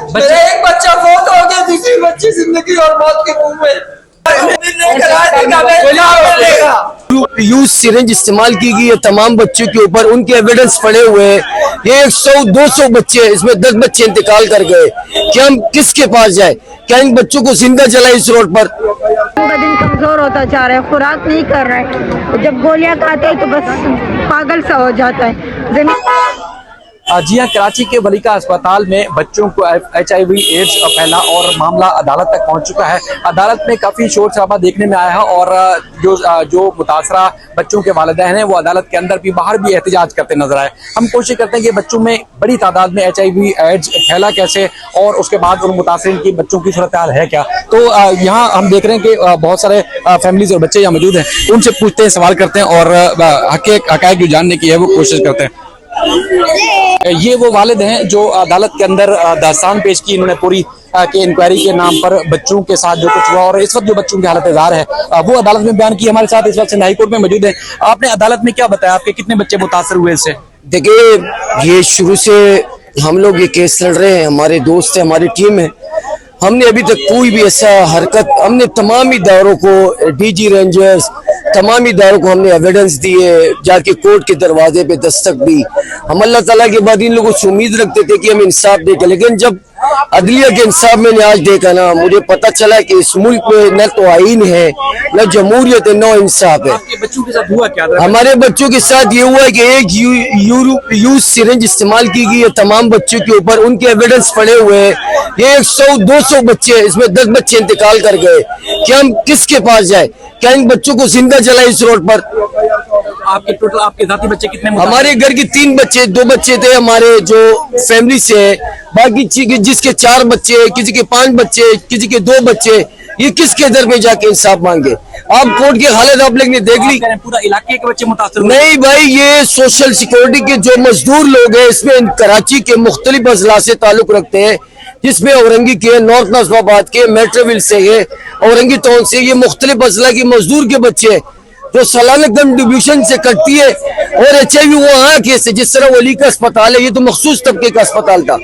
मेरा एक बच्चा फौत हो गया, दूसरी बच्ची जिंदगी और मौत के मुंह में। यूज सिरिंज इस्तेमाल की गई है तमाम बच्चों के ऊपर, उनके एविडेंस पड़े हुए हैं। ये 100-200 बच्चे, इसमें 10 बच्चे इंतकाल कर गए। क्या हम किसके पास जाए? क्या इन बच्चों को जिंदा जलाए इस रोड पर? दिन कमजोर होता जा रहा है, खुराक नहीं कर रहा है, जब गोलियां खाते हैं तो बस पागल सा हो जाता है। जी हाँ, कराची के वलीका अस्पताल में बच्चों को HIV एड्स फैला और मामला अदालत तक पहुंच चुका है। अदालत में काफ़ी शोर शराबा देखने में आया है और जो मुतासरा बच्चों के वालिदैन हैं वो अदालत के अंदर भी बाहर भी एहतजाज करते नजर आए। हम कोशिश करते हैं कि बच्चों में बड़ी तादाद में HIV एड्स फैला कैसे और उसके बाद उन मुतासरीन की बच्चों की सूरत हाल है क्या। तो यहाँ हम देख रहे हैं कि बहुत सारे फैमिलीज और बच्चे यहाँ मौजूद हैं, उनसे पूछते हैं, सवाल करते हैं और हक़ाइक़ जो जानने की है वो कोशिश करते हैं। ये वो वालिद हैं जो अदालत के अंदर दास्तान पेश की इन्होंने पूरी के इंक्वायरी के नाम पर बच्चों के साथ जो कुछ हुआ और इस वक्त जो बच्चों की हालत ज़ार है वो अदालत में बयान की। हमारे साथ इस वक्त हाई कोर्ट में मौजूद है। आपने अदालत में क्या बताया, आपके कितने बच्चे मुतासर हुए इससे? देखिए, ये शुरू से हम लोग ये केस लड़ रहे हैं, हमारे दोस्त है, हमारी टीम है। हमने अभी तक कोई भी ऐसा हरकत, हमने तमाम इदारों को, DG रेंजर्स, तमाम इदारों को हमने एविडेंस दिए, जाके कोर्ट के दरवाजे पे दस्तक दी। हम अल्लाह ताला के बाद इन लोगों से उम्मीद रखते थे कि हम इंसाफ देंगे, लेकिन जब अदलिया के इंसाफ मैंने आज देखा ना, मुझे पता चला कि इस मुल्क में न तो आईन है, न जमहूरियत है, न इंसाफ है। आपके बच्चों के साथ हुआ क्या? हमारे बच्चों के साथ ये हुआ है कि एक यूज सिरिंज इस्तेमाल की गई है तमाम बच्चों के ऊपर, उनके एविडेंस पड़े हुए हैं। ये 100-200 बच्चे, इसमें 10 बच्चे इंतकाल कर गए। क्या हम किसके पास जाए? क्या इन बच्चों को जिंदा जलाए इस रोड पर? आपके टोटल आपके जाती बच्चे कितने? हमारे घर के 3 बच्चे, 2 बच्चे थे हमारे जो फैमिली से है, बाकी जिसके 4 बच्चे, किसी के 5 बच्चे, किसी के 2 बच्चे, ये किसके दर में जाके इंसाफ मांगे? आप कोर्ट की हालत आप लोग ने देख ली। पूरा इलाके के बच्चे मुतासर हुए? नहीं भाई, ये सोशल सिक्योरिटी के जो मजदूर लोग हैं, इसमें कराची के मुख्तलिफ अजला से ताल्लुक रखते हैं, जिसमें औरंगी के, नॉर्थ नाजिबाबाद के, मेट्रोविल से है, औरंगी टाउन से, ये मुख्तलिफ अजला के मजदूर के बच्चे जो सालाना कंट्रीब्यूशन से कटती है। और HIV वो वहाँ केस है, जिस तरह वली का अस्पताल है, ये तो मखसूस तबके का अस्पताल था।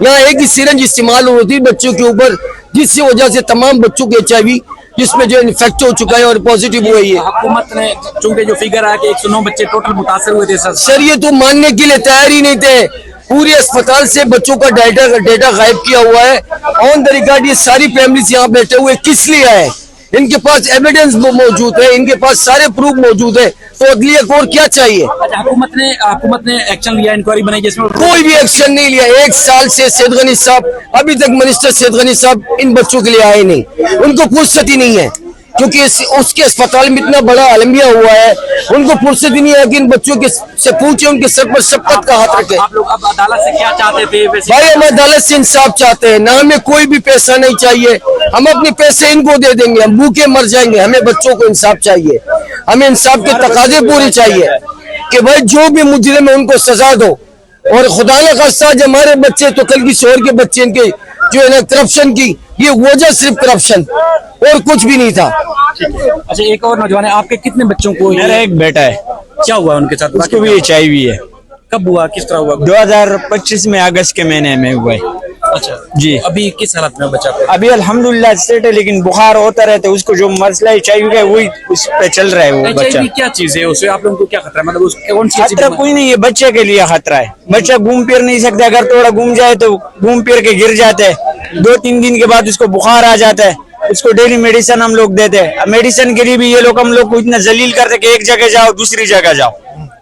यहाँ एक ही सिरंज इस्तेमाल होती है बच्चों के ऊपर, जिसकी वजह से तमाम बच्चों के HIV जिसमें जो इन्फेक्ट हो चुका है और पॉजिटिव हुआ है। हुकूमत ने चूंकि जो फिगर आया कि 109 बच्चे टोटल मुतासर हुए थे सर, ये तो मानने के लिए तैयार ही नहीं थे। पूरे अस्पताल से बच्चों का डेटा गायब किया हुआ है। ऑन द रिकॉर्ड ये सारी फैमिलीज यहाँ बैठे हुए किस लिए आए? इनके पास एविडेंस मौजूद है, इनके पास सारे प्रूफ मौजूद है, तो अदलिया को और क्या चाहिए? हुकूमत ने एक्शन लिया, इंक्वायरी बनाई, जिसमें कोई भी एक्शन नहीं लिया। 1 साल से सैयद गनी साहब, अभी तक मिनिस्टर सैयद गनी साहब इन बच्चों के लिए आए नहीं, उनको फुर्सत ही नहीं है, क्योंकि उसके अस्पताल में इतना बड़ा अलमिया हुआ है, उनको फुर्सत ही नहीं है कि इन बच्चों के से पूछे, उनके सर पर शफकत का हाथ रखे। आप लोग अब अदालत से क्या चाहते थे? भाई, हम अदालत से इंसाफ चाहते हैं ना, हमें कोई भी पैसा नहीं चाहिए, हम अपने पैसे इनको दे देंगे, हम भूखे मर जाएंगे। हमें बच्चों को इंसाफ चाहिए, हमें इंसाफ के तकाजे पूरे चाहिए कि भाई जो भी मुजरिम है उनको सजा दो। और खुदा न खास्ता आज हमारे बच्चे, तो कल की शोर के बच्चे, इनके जो है ना करप्शन की ये वजह सिर्फ करप्शन और कुछ भी नहीं था। अच्छा, एक और नौजवान है, आपके कितने बच्चों को? मेरा एक बेटा है। क्या हुआ उनके साथ? उसको भी HIV है। कब हुआ, किस तरह हुआ? 2025 में अगस्त के महीने में हुआ है। अच्छा जी। अभी किस हालत में बच्चा? अभी अल्हम्दुलिल्लाह सेट है, लेकिन बुखार होता रहता है उसको। जो मसला HIV का है वही उस पे चल रहा है। वो बच्चा क्या चीज है, उससे आप लोगों को क्या खतरा? मतलब कौन सी खतरा? कोई नहीं है, बच्चे के लिए खतरा है। बच्चा घूम फिर नहीं सकता, अगर थोड़ा घूम जाए तो घूम फिर के गिर जाता है। 2-3 दिन के बाद उसको बुखार आ जाता है। उसको डेली मेडिसिन हम लोग देते हैं। मेडिसिन के लिए भी ये लोग हम लोग को इतना जलील करते कि एक जगह जाओ दूसरी जगह जाओ,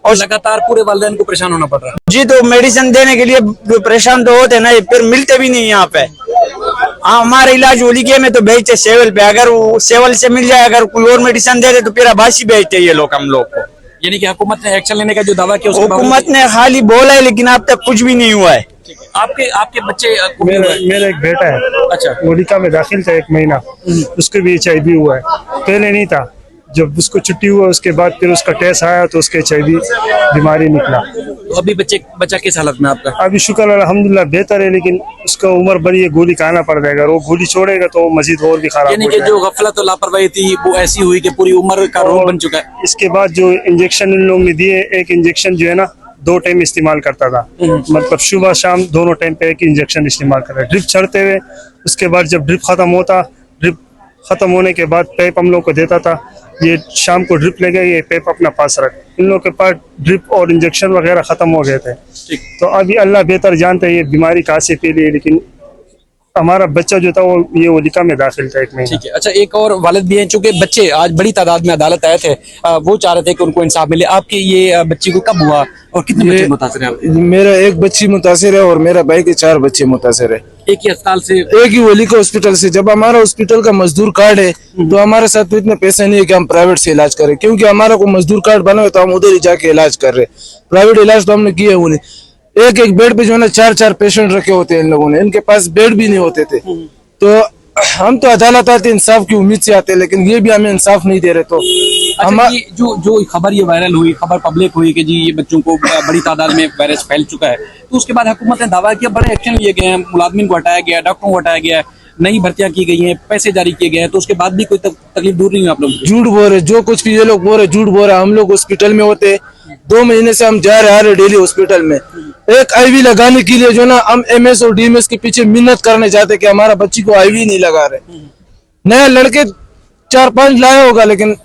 और लगातार पूरे वालिदैन को परेशान होना पड़ रहा है। जी, तो मेडिसिन देने के लिए जो परेशान तो होते हैं ना, फिर मिलते भी नहीं यहाँ पे। हमारा इलाज ओलिके में तो भेजते सेवल पे, अगर वो सेवल से मिल जाए, अगर कोई और मेडिसिन दे दे तो फिर आबासी भेजते ये लोग हम लोग को। यानी कि हुकूमत ने एक्शन लेने का जो दावा किया, हुकूमत ने खाली बोला है, लेकिन अब तक कुछ भी नहीं हुआ है। आपके बच्चे? मेरा एक बेटा है। अच्छा। ओलिका में दाखिल था 1 महीना, उसको भी HIV हुआ है। पहले नहीं था, जब उसको छुट्टी हुआ उसके बाद फिर उसका टेस्ट आया तो उसके HIV बीमारी निकला। तो अभी बच्चा किस हालत में आपका? अभी शुक्र अल्हम्दुलिल्लाह बेहतर है, लेकिन उसका उम्र बड़ी है, गोली खाना पड़ जाएगा। वो गोली छोड़ेगा तो मजीद और भी खराब यानी कि जो गफलत और लापरवाही थी वो ऐसी हुई कि पूरी उम्र का रोग बन चुका है। इसके बाद जो इंजेक्शन इन लोगों ने दिए, एक इंजेक्शन जो है ना 2 टाइम इस्तेमाल करता था, मतलब सुबह शाम दोनों टाइम पे एक इंजेक्शन इस्तेमाल करता। ड्रिप चढ़ते हुए उसके बाद जब ड्रिप ख़त्म होने के बाद पैप हम लोग को देता था, ये शाम को ड्रिप ले गए, ये पैप अपना पास रख। इन लोगों के पास ड्रिप और इंजेक्शन वगैरह ख़त्म हो गए थे। तो अभी अल्लाह बेहतर जानता है ये बीमारी कहाँ से फैली है, लेकिन हमारा बच्चा जो था वो ये वलिका में दाखिल था 1 महीना। ठीक है। अच्छा, एक और वालिद भी हैं, चूंकि बच्चे आज बड़ी तादाद में अदालत आए थे, वो चाह रहे थे कि उनको इंसाफ मिले। आपके ये बच्ची को कब हुआ और कितने बच्चे मुतासिर हैं आपके? मेरा एक बच्ची मुतासिर है और मेरा भाई के 4 बच्चे मुतासिर है। एक ही अस्पताल से? एक ही वलीका हॉस्पिटल से। जब हमारा हॉस्पिटल का मजदूर कार्ड है तो हमारे साथ तो इतने पैसे नहीं है कि हम प्राइवेट से इलाज करें, क्योंकि हमारा को मजदूर कार्ड बना हुआ तो हम उधर ही जाके इलाज कर रहे। प्राइवेट इलाज तो हमने किए हुए नहीं। एक बेड पे जो है ना 4 पेशेंट रखे होते हैं इन लोगों ने, इनके पास बेड भी नहीं होते थे। तो हम तो अदालत आते इंसाफ की उम्मीद से आते, लेकिन ये भी हमें इंसाफ नहीं दे रहे। तो अच्छा, ये जो खबर ये वायरल हुई, खबर पब्लिक हुई कि जी ये बच्चों को बड़ी तादाद में वायरस फैल चुका है, तो उसके बाद हुकूमत ने दावा किया, बड़े एक्शन लिए गए हैं, मुलाजमिन को हटाया गया, डॉक्टरों को हटाया गया है, नई भर्तियां की गई हैं, पैसे जारी किए गए हैं, तो उसके बाद भी कोई तकलीफ दूर नहीं हुई आप लोग? झूठ बोल रहे, जो कुछ भी ये लोग बोल रहे झूठ बोल रहे। हम लोग हॉस्पिटल में होते 2 महीने से हम जा रहे आ रहे डेली हॉस्पिटल में। एक आईवी लगाने के लिए जो ना हम MS और DMS के पीछे मिन्नत करने जाते कि हमारा बच्ची को आईवी नहीं लगा रहे। नए लड़के 4-5 लाए होगा, लेकिन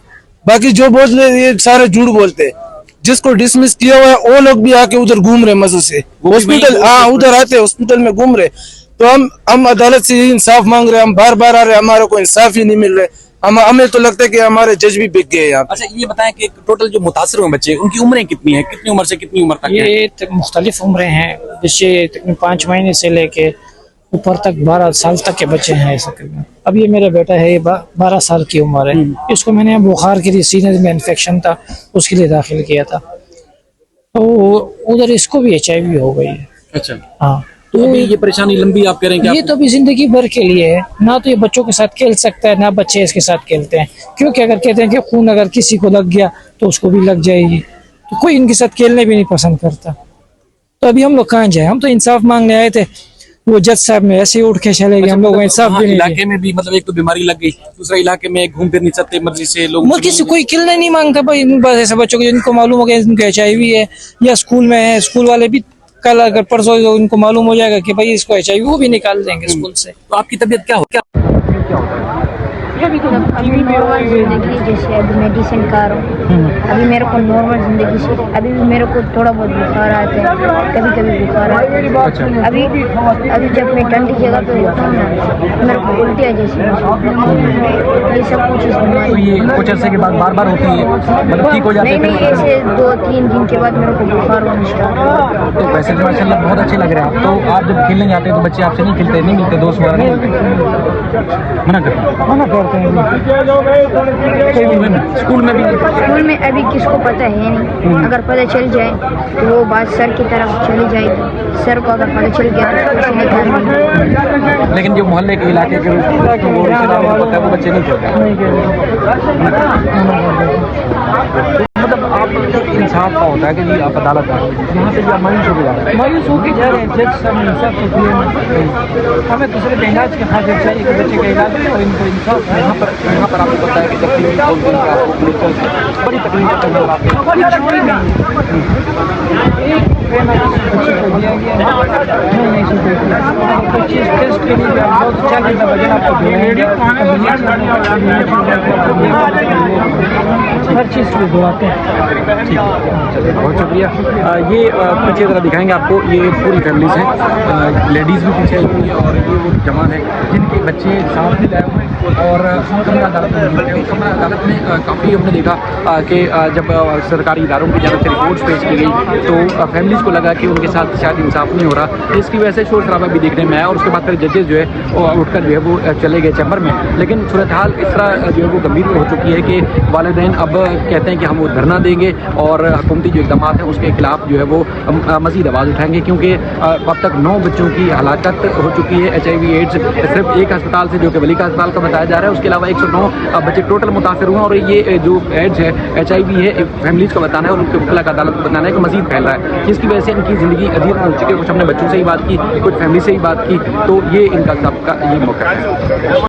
बाकी जो बोल रहे ये सारे झूठ बोलते। जिसको डिसमिस किया हुआ है वो लोग भी आके उधर घूम रहे मजे से हॉस्पिटल। हाँ, उधर आते हॉस्पिटल में घूम रहे। तो हम अदालत से इंसाफ मांग रहे हैं, हम बार बार आ रहे, हमारे को इंसाफ ही नहीं मिल रहे। हमें तो लगता है कि हमारे जज भी बिक गए यहाँ। अच्छा, ये बताएं कि टोटल जो मुतासिर हुए बच्चे, उनकी उम्रें कितनी हैं? कितनी उम्र से कितनी उम्र तक? ये मुख्तलिफ उम्रें हैं, जैसे तकरीबन 5 महीने से लेके ऊपर तक 12 साल तक के बच्चे हैं ऐसा। अब ये मेरा बेटा है, ये 12 साल की उम्र है। इसको मैंने बुखार के लिए, सीने में इन्फेक्शन था, उसके लिए दाखिल किया था। तो उधर इसको भी HIV हो गई है। अच्छा, हाँ। तो अभी ये परेशानी लंबी आप कह रहे हैं? ये तो अभी जिंदगी भर के लिए है ना, तो ये बच्चों के साथ खेल सकता है ना बच्चे इसके साथ खेलते हैं, क्योंकि अगर कहते हैं कि खून अगर किसी को लग गया तो उसको भी लग जाएगी, तो कोई इनके साथ खेलने भी नहीं पसंद करता। तो अभी हम लोग कहाँ जाए? हम तो इंसाफ मांगने आए थे, वो जज साहब में ऐसे ही उठ के चले गए। हम लोग इंसाफ भी नहीं। इलाके में भी मतलब एक तो बीमारी लग गई, दूसरा इलाके में घूम फिर नहीं सकते मर्जी से लोग, मुल्क से कोई खेलने नहीं मांगता भाई। बस ऐसे बच्चों को जिनको मालूम हो गया इनको HIV है या स्कूल में है, स्कूल वाले भी कल अगर परसों इनको मालूम हो जाएगा कि भाई इसको HIV, वो भी निकाल देंगे स्कूल से। तो आपकी तबीयत क्या हो? अभी नॉर्मल जिंदगी, जैसे अभी मेडिसिन खा रहा हूँ, अभी मेरे को नॉर्मल जिंदगी से, अभी भी मेरे को थोड़ा बहुत बुखार आता है, कभी कभी बुखार आता है। अभी जब मैं ठंडी जगह पे होता हूँ ना, मेरे को उल्टियाँ जैसी, ये सब कुछ इस बीमारी। तो ये कुछ अरसे के बाद बार बार होती है, मतलब ठीक हो जाती है? नहीं, ऐसे 2-3 दिन के बाद मेरे को बुखार होना स्टार्ट हुआ। तो वैसे तो माशाल्लाह बहुत अच्छे लग रहे हैं आप। तो आप जब खेलने जाते हैं तो बच्चे आपसे नहीं खेलते, नहीं मिलते, दोस्त वगैरह नहीं मिलते, मना करते हैं? स्कूल में भी? स्कूल में अभी किसको पता है नहीं, अगर पता चल जाए तो वो बात सर की तरफ चली जाएगी। सर को अगर पता चल गया तो निकाल देंगे। लेकिन जो मोहल्ले के इलाके के वो बच्चे नहीं खेलते? मतलब आप इंसाफ का होता है कि जी आप अदालत आए, यहाँ से भी आप मायूस होकर जा रहे हैं? मायूस होकर जा रहे हैं। जज साहब ने इंसाफ तो दिया नहीं, हमें दूसरे के इलाज के खातिर चाहिए कि बच्चे का इलाज हो और इनको इंसाफ। यहाँ पर आपको पता है कि जब भी बड़ी तकलीफ होती है आपको? बच्चे को दिया गया नहीं सुनते। 25 टेस्ट के लिए बहुत अच्छा लगता वजन आपको हर चीज़ को दौड़ाते हैं। ठीक है, चलिए बहुत शुक्रिया। ये पीछे ज़रा दिखाएंगे आपको, ये पूरी फैमिलीज हैं, लेडीज़ भी पीछे आई हुई है और ये वो जवान है जिनके बच्चे साथ भी लाए हुए हैं और कमरा अदालत में बैठे हैं। कमरा अदालत में काफ़ी हमने देखा कि जब सरकारी इदारों की जानब से रिपोर्ट्स पेश की गई तो फैमिलीज़ को लगा कि उनके साथ शायद इंसाफ नहीं हो रहा, इसकी वजह से शोर शराबा भी देखने में आया और उसके बाद फिर जजेस जो है वो उठकर जो है वो चले गए चैम्बर में। लेकिन सूरत हाल इस तरह जो है वो गंभीर हो चुकी है कि वालिदैन अब कहते हैं कि हम वो धरना देंगे और हुकूमती जो इक़दाम हैं उसके खिलाफ जो है वो मज़ीद आवाज़ उठाएंगे, क्योंकि अब तक 9 बच्चों की हलाकत हो चुकी है HIV एड्स सिर्फ एक अस्पताल से, जो कि वलीका अस्पताल का बताया जा रहा है। उसके अलावा 109 बच्चे टोटल मुतासर हुए और ये जो एड्स है HIV है फैमिलीज़ का बताना है और उनके वकला का अदालत को बताना है कि मज़ीद फैल रहा है, जिसकी वजह से इनकी ज़िंदगी अधीर हो चुकी है। कुछ हमने बच्चों से ही बात की, कुछ फैमिली से ही बात की, तो ये इनका सबका ये मौका है।